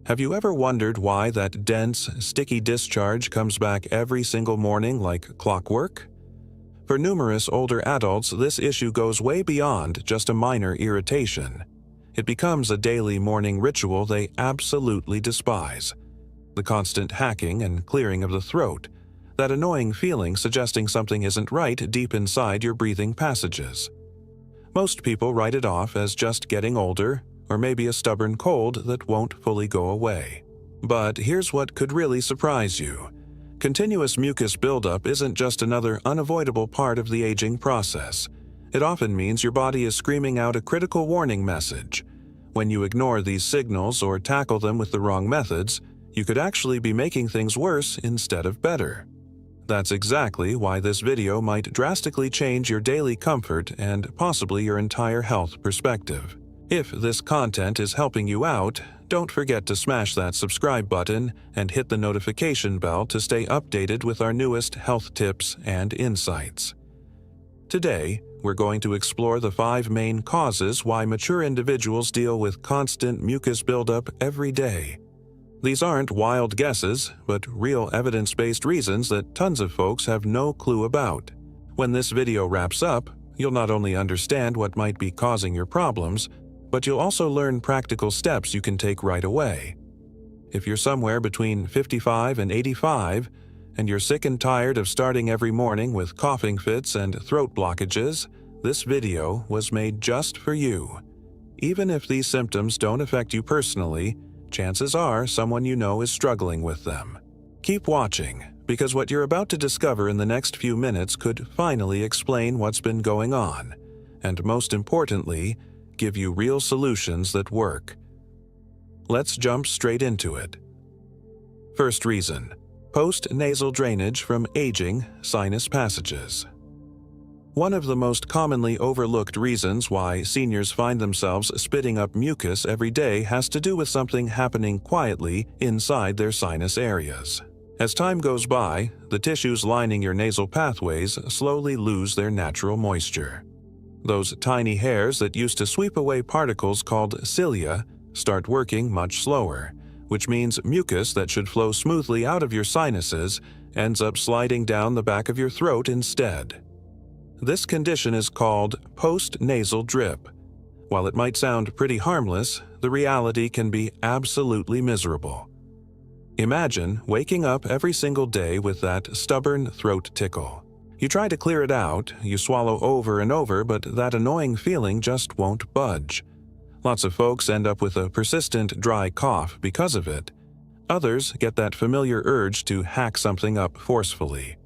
Have you ever wondered why that dense, sticky discharge comes back every single morning like clockwork? For numerous older adults, this issue goes way beyond just a minor irritation. It becomes a daily morning ritual they absolutely despise. The constant hacking and clearing of the throat, that annoying feeling suggesting something isn't right deep inside your breathing passages. Most people write it off as just getting older, or maybe a stubborn cold that won't fully go away. But here's what could really surprise you. Continuous mucus buildup isn't just another unavoidable part of the aging process. It often means your body is screaming out a critical warning message. When you ignore these signals or tackle them with the wrong methods, you could actually be making things worse instead of better. That's exactly why this video might drastically change your daily comfort and possibly your entire health perspective. If this content is helping you out, don't forget to smash that subscribe button and hit the notification bell to stay updated with our newest health tips and insights. Today, we're going to explore the 5 main causes why mature individuals deal with constant mucus buildup every day. These aren't wild guesses, but real evidence-based reasons that tons of folks have no clue about. When this video wraps up, you'll not only understand what might be causing your problems, but you'll also learn practical steps you can take right away. If you're somewhere between 55 and 85, and you're sick and tired of starting every morning with coughing fits and throat blockages, this video was made just for you. Even if these symptoms don't affect you personally, chances are someone you know is struggling with them. Keep watching, because what you're about to discover in the next few minutes could finally explain what's been going on, and most importantly, give you real solutions that work. Let's jump straight into it. First reason: post-nasal drainage from aging sinus passages. One of the most commonly overlooked reasons why seniors find themselves spitting up mucus every day has to do with something happening quietly inside their sinus areas. As time goes by, the tissues lining your nasal pathways slowly lose their natural moisture. Those tiny hairs that used to sweep away particles called cilia start working much slower, which means mucus that should flow smoothly out of your sinuses ends up sliding down the back of your throat instead. This condition is called post-nasal drip. While it might sound pretty harmless, the reality can be absolutely miserable. Imagine waking up every single day with that stubborn throat tickle. You try to clear it out, you swallow over and over, but that annoying feeling just won't budge. Lots of folks end up with a persistent dry cough because of it. Others get that familiar urge to hack something up forcefully.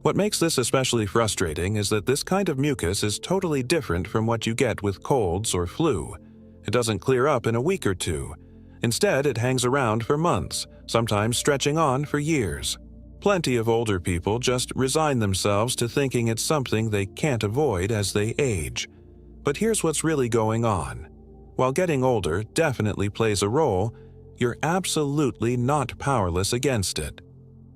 What makes this especially frustrating is that this kind of mucus is totally different from what you get with colds or flu. It doesn't clear up in a week or two. Instead, it hangs around for months, sometimes stretching on for years. Plenty of older people just resign themselves to thinking it's something they can't avoid as they age. But here's what's really going on. While getting older definitely plays a role, you're absolutely not powerless against it.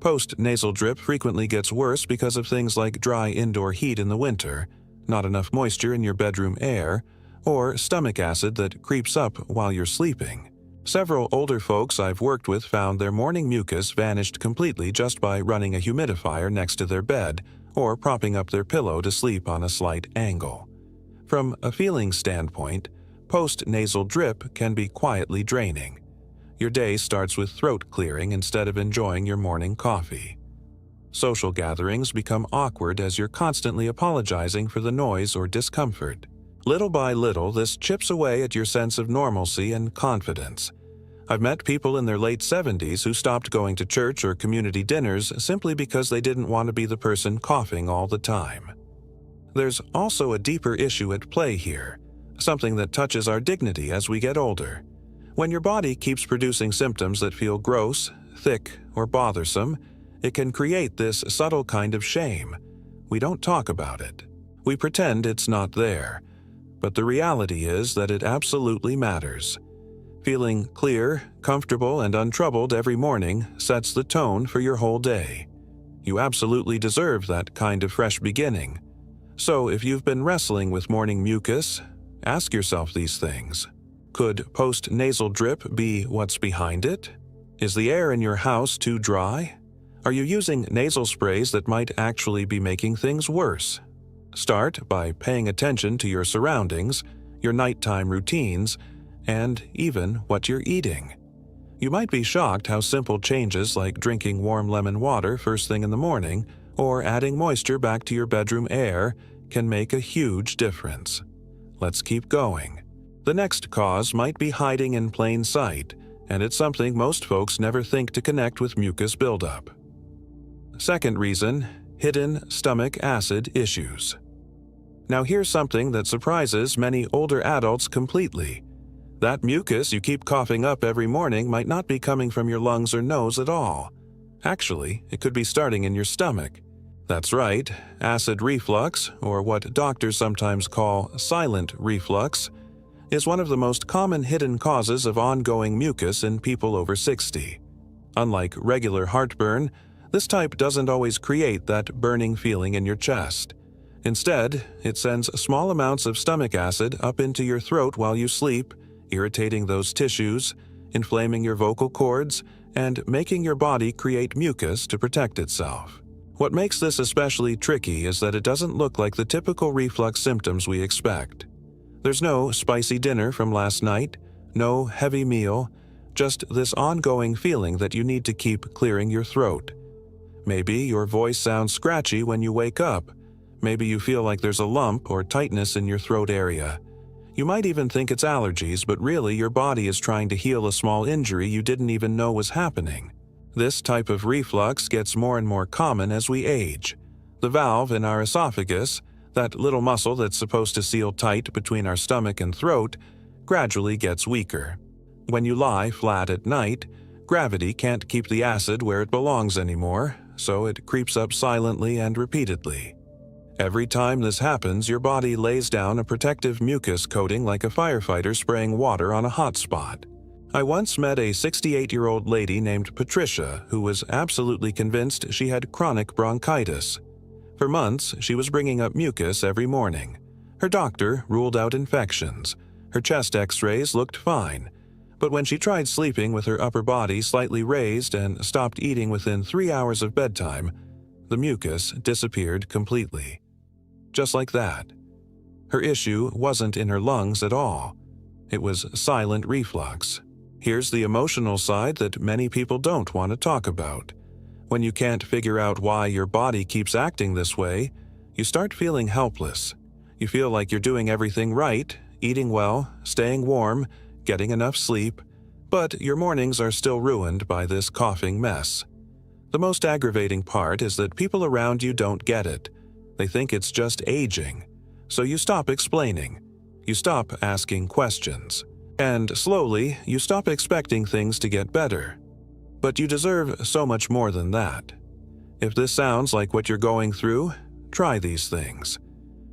Post-nasal drip frequently gets worse because of things like dry indoor heat in the winter, not enough moisture in your bedroom air, or stomach acid that creeps up while you're sleeping. Several older folks I've worked with found their morning mucus vanished completely just by running a humidifier next to their bed or propping up their pillow to sleep on a slight angle. From a feeling standpoint, post-nasal drip can be quietly draining. Your day starts with throat clearing instead of enjoying your morning coffee. Social gatherings become awkward as you're constantly apologizing for the noise or discomfort. Little by little, this chips away at your sense of normalcy and confidence. I've met people in their late 70s who stopped going to church or community dinners simply because they didn't want to be the person coughing all the time. There's also a deeper issue at play here, something that touches our dignity as we get older. When your body keeps producing symptoms that feel gross, thick, or bothersome, it can create this subtle kind of shame. We don't talk about it. We pretend it's not there. But the reality is that it absolutely matters. Feeling clear, comfortable, and untroubled every morning sets the tone for your whole day. You absolutely deserve that kind of fresh beginning. So if you've been wrestling with morning mucus, ask yourself these things. Could post-nasal drip be what's behind it? Is the air in your house too dry? Are you using nasal sprays that might actually be making things worse? Start by paying attention to your surroundings, your nighttime routines, and even what you're eating. You might be shocked how simple changes like drinking warm lemon water first thing in the morning or adding moisture back to your bedroom air can make a huge difference. Let's keep going. The next cause might be hiding in plain sight, and it's something most folks never think to connect with mucus buildup. Second reason, hidden stomach acid issues. Now here's something that surprises many older adults completely. That mucus you keep coughing up every morning might not be coming from your lungs or nose at all. Actually, it could be starting in your stomach. That's right, acid reflux, or what doctors sometimes call silent reflux, is one of the most common hidden causes of ongoing mucus in people over 60. Unlike regular heartburn, this type doesn't always create that burning feeling in your chest. Instead, it sends small amounts of stomach acid up into your throat while you sleep, irritating those tissues, inflaming your vocal cords, and making your body create mucus to protect itself. What makes this especially tricky is that it doesn't look like the typical reflux symptoms we expect. There's no spicy dinner from last night, no heavy meal, just this ongoing feeling that you need to keep clearing your throat. Maybe your voice sounds scratchy when you wake up. Maybe you feel like there's a lump or tightness in your throat area. You might even think it's allergies, but really your body is trying to heal a small injury you didn't even know was happening. This type of reflux gets more and more common as we age. The valve in our esophagus, that little muscle that's supposed to seal tight between our stomach and throat, gradually gets weaker. When you lie flat at night, gravity can't keep the acid where it belongs anymore, so it creeps up silently and repeatedly. Every time this happens, your body lays down a protective mucus coating like a firefighter spraying water on a hot spot. I once met a 68-year-old lady named Patricia who was absolutely convinced she had chronic bronchitis. For months, she was bringing up mucus every morning. Her doctor ruled out infections. Her chest x-rays looked fine. But when she tried sleeping with her upper body slightly raised and stopped eating within 3 hours of bedtime, the mucus disappeared completely. Just like that. Her issue wasn't in her lungs at all. It was silent reflux. Here's the emotional side that many people don't want to talk about. When you can't figure out why your body keeps acting this way, you start feeling helpless. You feel like you're doing everything right, eating well, staying warm, getting enough sleep, but your mornings are still ruined by this coughing mess. The most aggravating part is that people around you don't get it. They think it's just aging. So you stop explaining. You stop asking questions. And slowly, you stop expecting things to get better. But you deserve so much more than that. If this sounds like what you're going through, try these things.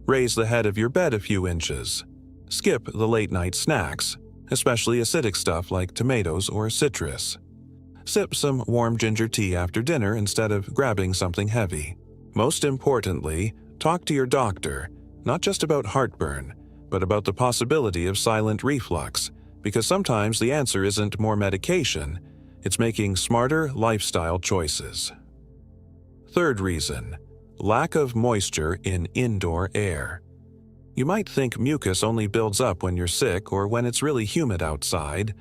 Raise the head of your bed a few inches. Skip the late-night snacks, especially acidic stuff like tomatoes or citrus. Sip some warm ginger tea after dinner instead of grabbing something heavy. Most importantly, talk to your doctor, not just about heartburn, but about the possibility of silent reflux, because sometimes the answer isn't more medication, it's making smarter lifestyle choices. Third reason, lack of moisture in indoor air. You might think mucus only builds up when you're sick or when it's really humid outside,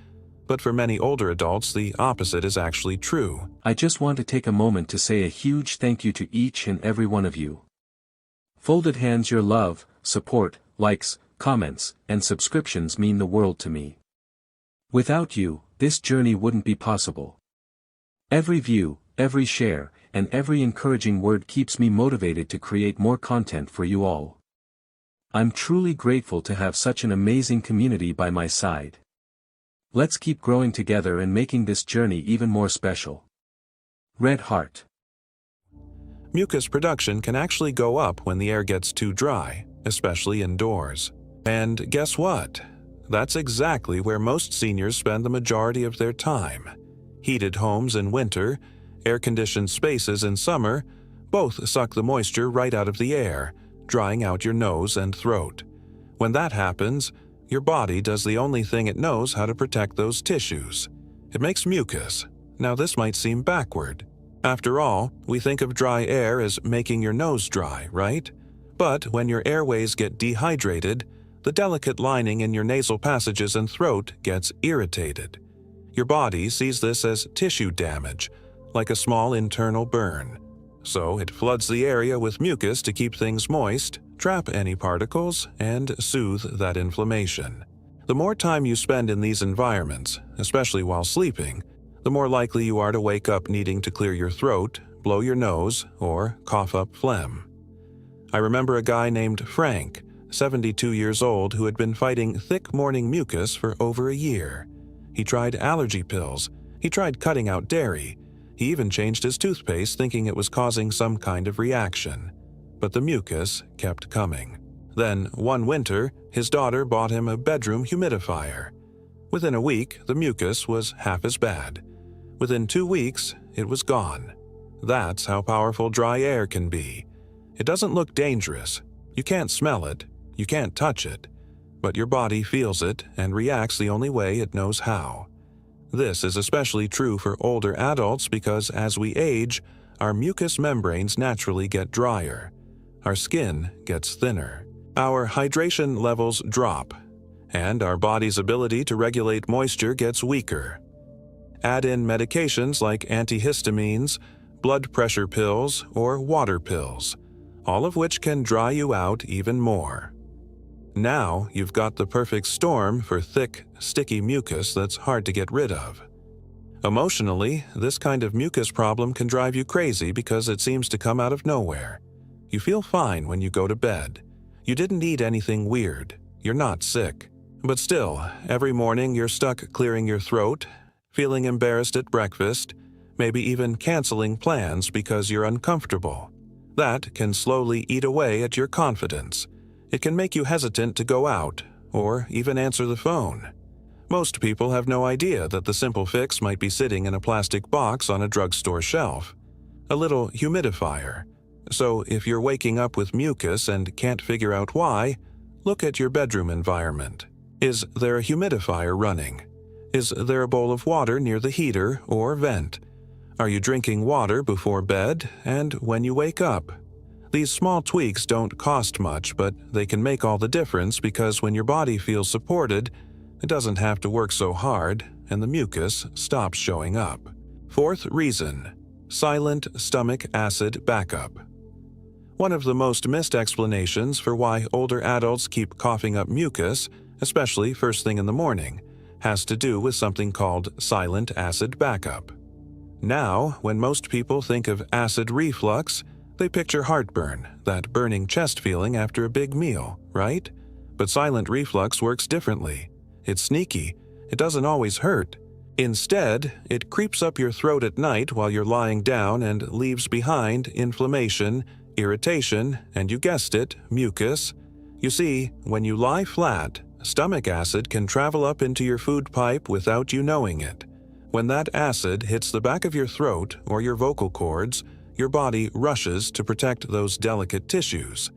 but for many older adults, the opposite is actually true. I just want to take a moment to say a huge thank you to each and every one of you. Folded hands, your love, support, likes, comments, and subscriptions mean the world to me. Without you, this journey wouldn't be possible. Every view, every share, and every encouraging word keeps me motivated to create more content for you all. I'm truly grateful to have such an amazing community by my side. Let's keep growing together and making this journey even more special. Red Heart. Mucus production can actually go up when the air gets too dry, especially indoors. And guess what? That's exactly where most seniors spend the majority of their time. Heated homes in winter, air-conditioned spaces in summer, both suck the moisture right out of the air, drying out your nose and throat. When that happens, Your body does the only thing it knows how to protect those tissues. It makes mucus. Now this might seem backward. After all, we think of dry air as making your nose dry, right? But when your airways get dehydrated, the delicate lining in your nasal passages and throat gets irritated. Your body sees this as tissue damage, like a small internal burn. So it floods the area with mucus to keep things moist, trap any particles, and soothe that inflammation. The more time you spend in these environments, especially while sleeping, the more likely you are to wake up needing to clear your throat, blow your nose, or cough up phlegm. I remember a guy named Frank, 72 years old, who had been fighting thick morning mucus for over a year. He tried allergy pills. He tried cutting out dairy. He even changed his toothpaste thinking it was causing some kind of reaction. But the mucus kept coming. Then, one winter, his daughter bought him a bedroom humidifier. Within a week, the mucus was half as bad. Within 2 weeks, it was gone. That's how powerful dry air can be. It doesn't look dangerous. You can't smell it. You can't touch it. But your body feels it and reacts the only way it knows how. This is especially true for older adults because as we age, our mucous membranes naturally get drier. Our skin gets thinner. Our hydration levels drop, and our body's ability to regulate moisture gets weaker. Add in medications like antihistamines, blood pressure pills, or water pills, all of which can dry you out even more. Now you've got the perfect storm for thick, sticky mucus that's hard to get rid of. Emotionally, this kind of mucus problem can drive you crazy because it seems to come out of nowhere. You feel fine when you go to bed. You didn't eat anything weird. You're not sick. But still, every morning you're stuck clearing your throat, feeling embarrassed at breakfast, maybe even canceling plans because you're uncomfortable. That can slowly eat away at your confidence. It can make you hesitant to go out or even answer the phone. Most people have no idea that the simple fix might be sitting in a plastic box on a drugstore shelf. A little humidifier. So if you're waking up with mucus and can't figure out why, look at your bedroom environment. Is there a humidifier running? Is there a bowl of water near the heater or vent? Are you drinking water before bed and when you wake up? These small tweaks don't cost much, but they can make all the difference because when your body feels supported, it doesn't have to work so hard and the mucus stops showing up. Fourth reason: silent stomach acid backup. One of the most missed explanations for why older adults keep coughing up mucus, especially first thing in the morning, has to do with something called silent acid backup. Now, when most people think of acid reflux, they picture heartburn, that burning chest feeling after a big meal, right? But silent reflux works differently. It's sneaky. It doesn't always hurt. Instead, it creeps up your throat at night while you're lying down and leaves behind inflammation, irritation, and you guessed it, mucus. You see, when you lie flat, stomach acid can travel up into your food pipe without you knowing it. When that acid hits the back of your throat or your vocal cords, your body rushes to protect those delicate tissues.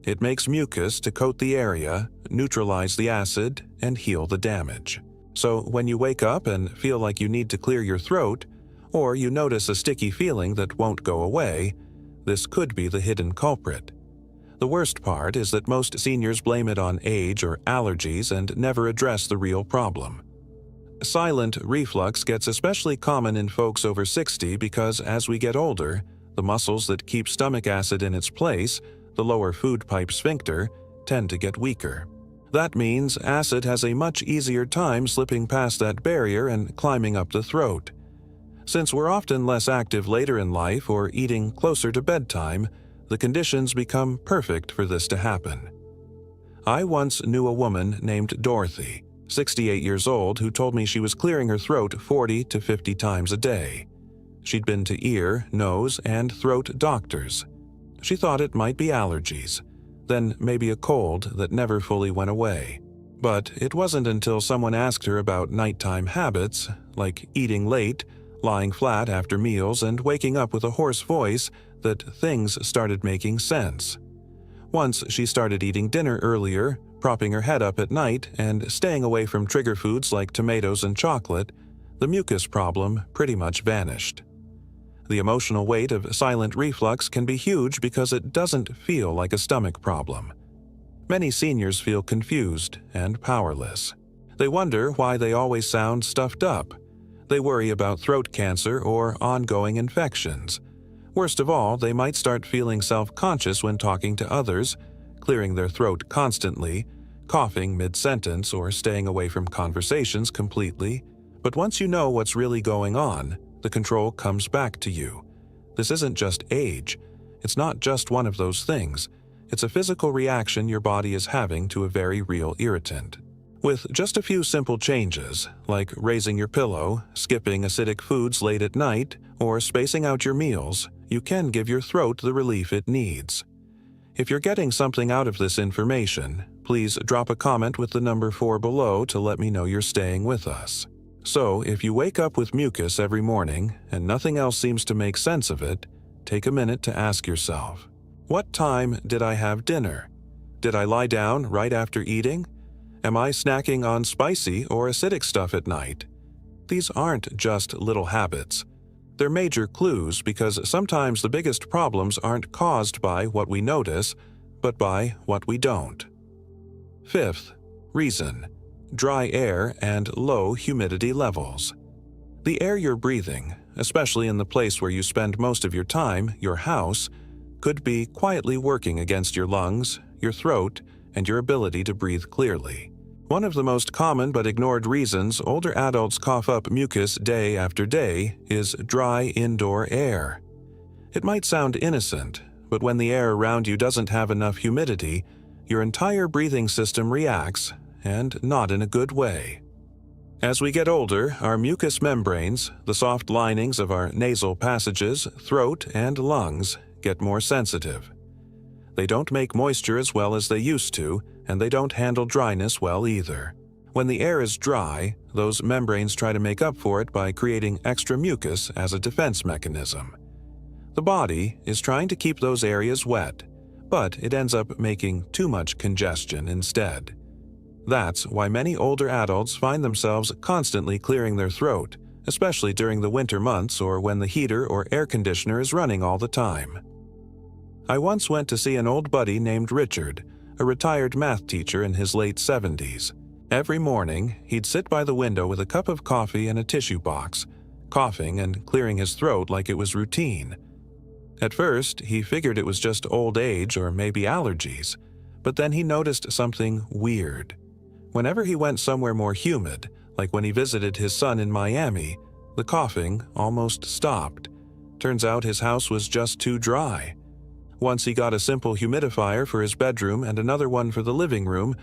It makes mucus to coat the area, neutralize the acid, and heal the damage. So when you wake up and feel like you need to clear your throat, or you notice a sticky feeling that won't go away, this could be the hidden culprit. The worst part is that most seniors blame it on age or allergies and never address the real problem. Silent reflux gets especially common in folks over 60 because as we get older, the muscles that keep stomach acid in its place, the lower food pipe sphincter, tend to get weaker. That means acid has a much easier time slipping past that barrier and climbing up the throat. Since we're often less active later in life or eating closer to bedtime, the conditions become perfect for this to happen. I once knew a woman named Dorothy, 68 years old, who told me she was clearing her throat 40 to 50 times a day. She'd been to ear, nose, and throat doctors. She thought it might be allergies, then maybe a cold that never fully went away. But it wasn't until someone asked her about nighttime habits, like eating late, lying flat after meals, and waking up with a hoarse voice, that things started making sense. Once she started eating dinner earlier, propping her head up at night and staying away from trigger foods like tomatoes and chocolate, the mucus problem pretty much vanished. The emotional weight of silent reflux can be huge because it doesn't feel like a stomach problem. Many seniors feel confused and powerless. They wonder why they always sound stuffed up. They worry about throat cancer or ongoing infections. Worst of all, they might start feeling self-conscious when talking to others, clearing their throat constantly, coughing mid-sentence, or staying away from conversations completely. But once you know what's really going on, the control comes back to you. This isn't just age. It's not just one of those things. It's a physical reaction your body is having to a very real irritant. With just a few simple changes, like raising your pillow, skipping acidic foods late at night, or spacing out your meals, you can give your throat the relief it needs. If you're getting something out of this information, please drop a comment with the number 4 below to let me know you're staying with us. So, if you wake up with mucus every morning and nothing else seems to make sense of it, take a minute to ask yourself, what time did I have dinner? Did I lie down right after eating? Am I snacking on spicy or acidic stuff at night? These aren't just little habits. They're major clues because sometimes the biggest problems aren't caused by what we notice, but by what we don't. Fifth, reason: dry air and low humidity levels. The air you're breathing, especially in the place where you spend most of your time, your house, could be quietly working against your lungs, your throat, and your ability to breathe clearly. One of the most common but ignored reasons older adults cough up mucus day after day is dry indoor air. It might sound innocent, but when the air around you doesn't have enough humidity, your entire breathing system reacts, and not in a good way. As we get older, our mucous membranes, the soft linings of our nasal passages, throat, and lungs, get more sensitive. They don't make moisture as well as they used to, and they don't handle dryness well either. When the air is dry, those membranes try to make up for it by creating extra mucus as a defense mechanism. The body is trying to keep those areas wet, but it ends up making too much congestion instead. That's why many older adults find themselves constantly clearing their throat, especially during the winter months or when the heater or air conditioner is running all the time. I once went to see an old buddy named Richard, a retired math teacher in his late 70s. Every morning, he'd sit by the window with a cup of coffee and a tissue box, coughing and clearing his throat like it was routine. At first, he figured it was just old age or maybe allergies, but then he noticed something weird. Whenever he went somewhere more humid, like when he visited his son in Miami, the coughing almost stopped. Turns out his house was just too dry. Once he got a simple humidifier for his bedroom and another one for the living room,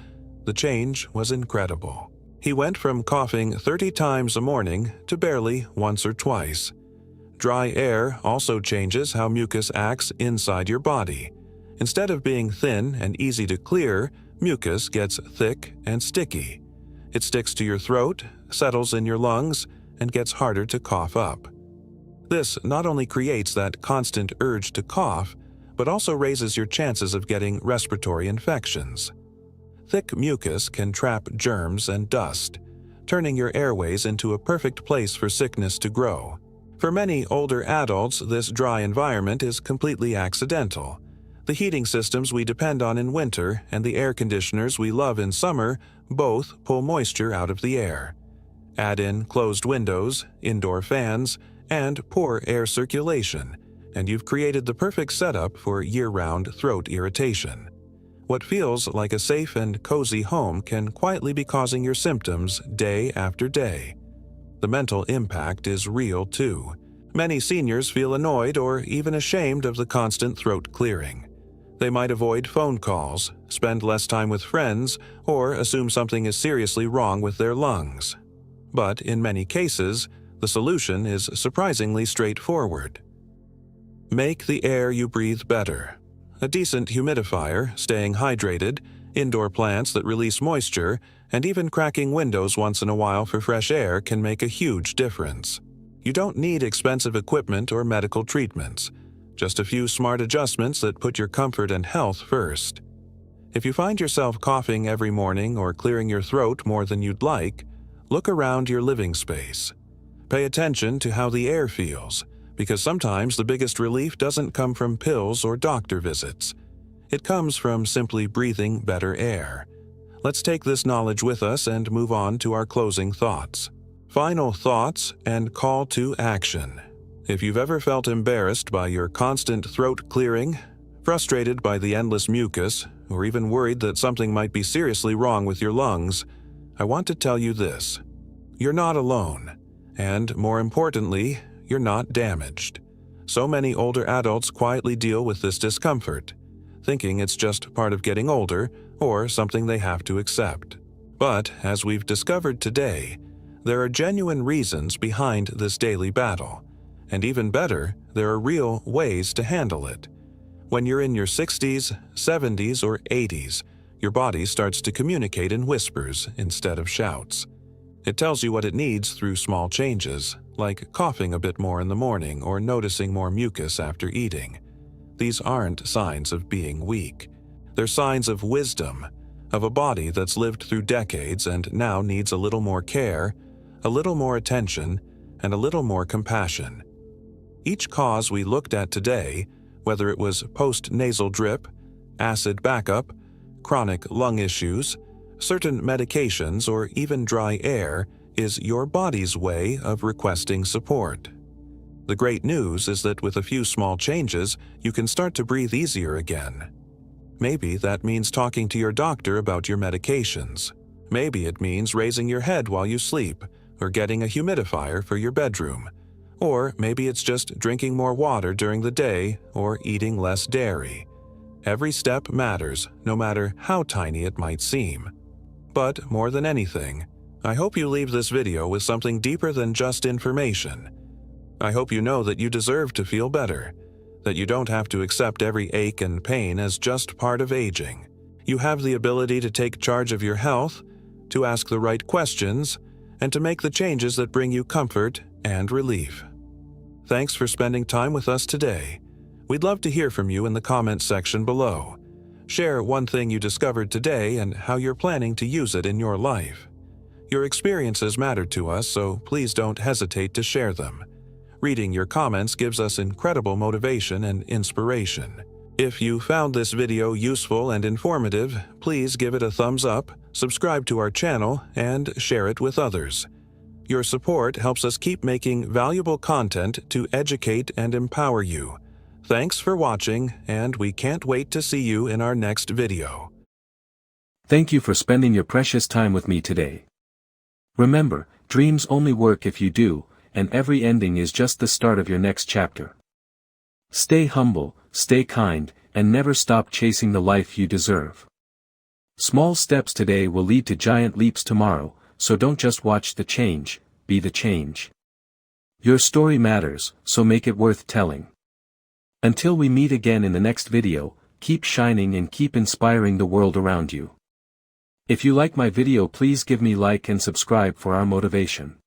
the change was incredible. He went from coughing 30 times a morning to barely once or twice. Dry air also changes how mucus acts inside your body. Instead of being thin and easy to clear, mucus gets thick and sticky. It sticks to your throat, settles in your lungs, and gets harder to cough up. This not only creates that constant urge to cough, but also raises your chances of getting respiratory infections. Thick mucus can trap germs and dust, turning your airways into a perfect place for sickness to grow. For many older adults, this dry environment is completely accidental. The heating systems we depend on in winter and the air conditioners we love in summer both pull moisture out of the air. Add in closed windows, indoor fans, and poor air circulation, and you've created the perfect setup for year-round throat irritation. What feels like a safe and cozy home can quietly be causing your symptoms day after day. The mental impact is real too. Many seniors feel annoyed or even ashamed of the constant throat clearing. They might avoid phone calls, spend less time with friends, or assume something is seriously wrong with their lungs. But in many cases, the solution is surprisingly straightforward. Make the air you breathe better. A decent humidifier, staying hydrated, indoor plants that release moisture, and even cracking windows once in a while for fresh air can make a huge difference. You don't need expensive equipment or medical treatments, just a few smart adjustments that put your comfort and health first. If you find yourself coughing every morning or clearing your throat more than you'd like, look around your living space. Pay attention to how the air feels, because sometimes the biggest relief doesn't come from pills or doctor visits. It comes from simply breathing better air. Let's take this knowledge with us and move on to our closing thoughts. Final thoughts and call to action. If you've ever felt embarrassed by your constant throat clearing, frustrated by the endless mucus, or even worried that something might be seriously wrong with your lungs, I want to tell you this. You're not alone. And, more importantly, you're not damaged. So many older adults quietly deal with this discomfort, thinking it's just part of getting older or something they have to accept. But, as we've discovered today, there are genuine reasons behind this daily battle. And even better, there are real ways to handle it. When you're in your 60s, 70s, or 80s, your body starts to communicate in whispers instead of shouts. It tells you what it needs through small changes, like coughing a bit more in the morning or noticing more mucus after eating. These aren't signs of being weak. They're signs of wisdom, of a body that's lived through decades and now needs a little more care, a little more attention, and a little more compassion. Each cause we looked at today, whether it was post-nasal drip, acid backup, chronic lung issues, certain medications, or even dry air, is your body's way of requesting support. The great news is that with a few small changes, you can start to breathe easier again. Maybe that means talking to your doctor about your medications. Maybe it means raising your head while you sleep, or getting a humidifier for your bedroom. Or maybe it's just drinking more water during the day or eating less dairy. Every step matters, no matter how tiny it might seem. But more than anything, I hope you leave this video with something deeper than just information. I hope you know that you deserve to feel better, that you don't have to accept every ache and pain as just part of aging. You have the ability to take charge of your health, to ask the right questions, and to make the changes that bring you comfort and relief. Thanks for spending time with us today. We'd love to hear from you in the comments section below. Share one thing you discovered today and how you're planning to use it in your life. Your experiences matter to us, so please don't hesitate to share them. Reading your comments gives us incredible motivation and inspiration. If you found this video useful and informative, please give it a thumbs up, subscribe to our channel, and share it with others. Your support helps us keep making valuable content to educate and empower you. Thanks for watching, and we can't wait to see you in our next video. Thank you for spending your precious time with me today. Remember, dreams only work if you do, and every ending is just the start of your next chapter. Stay humble, stay kind, and never stop chasing the life you deserve. Small steps today will lead to giant leaps tomorrow, so don't just watch the change, be the change. Your story matters, so make it worth telling. Until we meet again in the next video, keep shining and keep inspiring the world around you. If you like my video, please give me like and subscribe for our motivation.